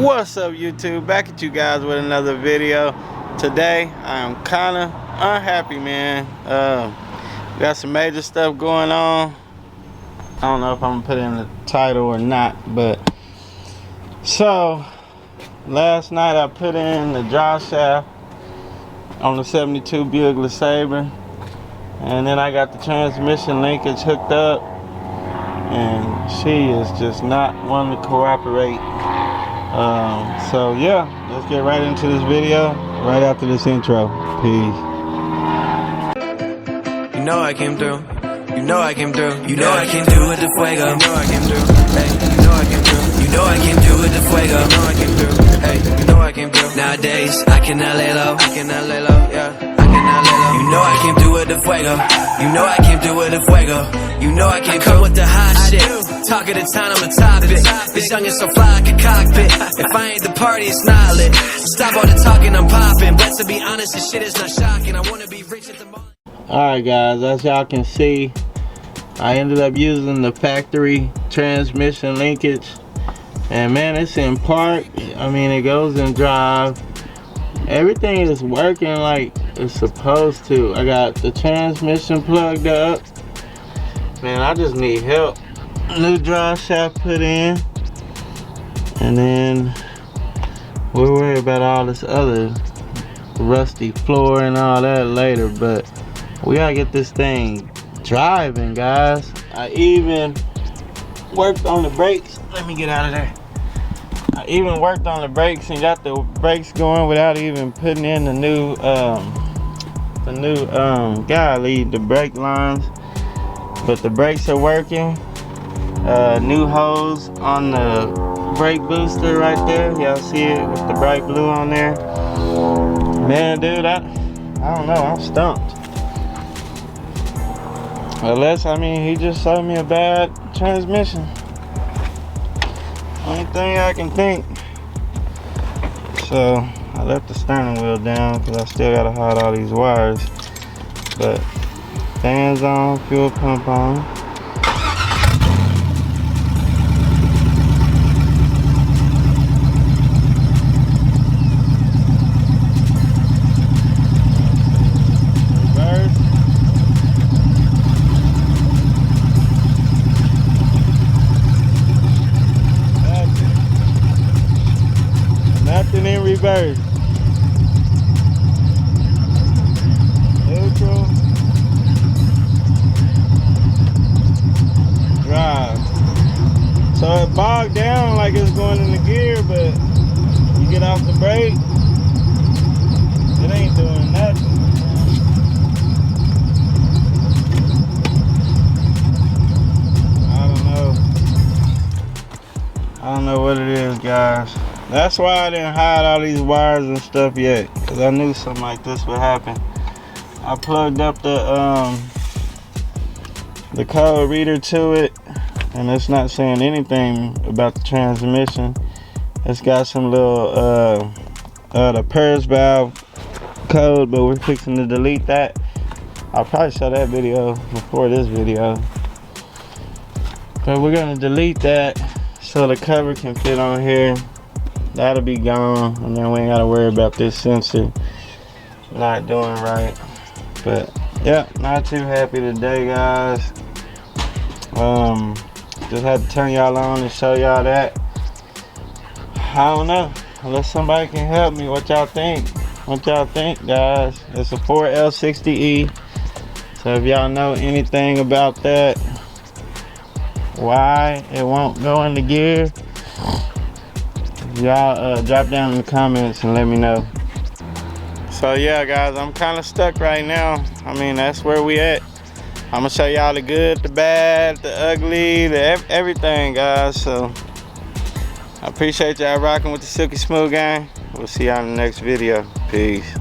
What's up, YouTube? Back at you guys with another video. Today I am kind of unhappy, man. Got some major stuff going on. I don't know if I'm gonna put it in the title or not, but so last night I put in the drive shaft on the 72 Buick LeSabre, and then I got the transmission linkage hooked up, and she is just not wanting to cooperate. So yeah, let's get right into this video right after this intro. Peace. You know I came through. You know I came through. You know I came through with the fuego. You know I came through. Hey, you know I came through. You know I came through with the fuego. You know I came through. Hey, you know I came through. Nowadays I cannot lay low. I cannot lay low. Yeah, I cannot lay low. You know I came through with the fuego. You know I came through with the fuego. You know I came through with the hot shit. Talk of the town, I'm a topic. This young is so fly like a cockpit. If I ain't the party, it's not lit. Stop all the talking, I'm popping. But to be honest, this shit is not shocking. I wanna be rich at the moment. Alright guys, as y'all can see, I ended up using the factory transmission linkage, and man, it's in park. I mean, it goes in drive. Everything is working like it's supposed to. I got the transmission plugged up. Man, I just need help. New drive shaft put in, and then we'll worry about all this other rusty floor and all that later, but we gotta get this thing driving, guys. I even worked on the brakes. Let me get out of there. I even worked on the brakes and got the brakes going without even putting in the new golly, the brake lines. But the brakes are working. New hose on the brake booster right there. Y'all see it with the bright blue on there. Man, dude, I don't know. I'm stumped. Unless, I mean, he just sold me a bad transmission. Only thing I can think. So I left the steering wheel down because I still gotta hide all these wires. But fans on, fuel pump on. Nothing in reverse. Neutral. Drive. So it bogged down like it's going in the gear, but you get off the brake, it ain't doing nothing. I don't know what it is, guys. That's why I didn't hide all these wires and stuff yet, because I knew something like this would happen. I plugged up the code reader to it, and it's not saying anything about the transmission. It's got some little the purge valve code, but we're fixing to delete that. I'll probably show that video before this video, but we're gonna delete that so the cover can fit on here. That'll be gone, and then we ain't gotta worry about this sensor not doing right. But yeah, not too happy today, guys. Just had to turn y'all on and show y'all that. I don't know, unless somebody can help me. What y'all think? What y'all think, guys? It's a Ford L60E. So if y'all know anything about that, why it won't go in the gear, y'all drop down in the comments and let me know. So yeah, guys, I'm kind of stuck right now. I mean, that's where we at. I'm gonna show y'all the good, the bad, the ugly, the everything, guys. So I appreciate y'all rocking with the Silky Smooth gang. We'll see y'all in the next video. Peace.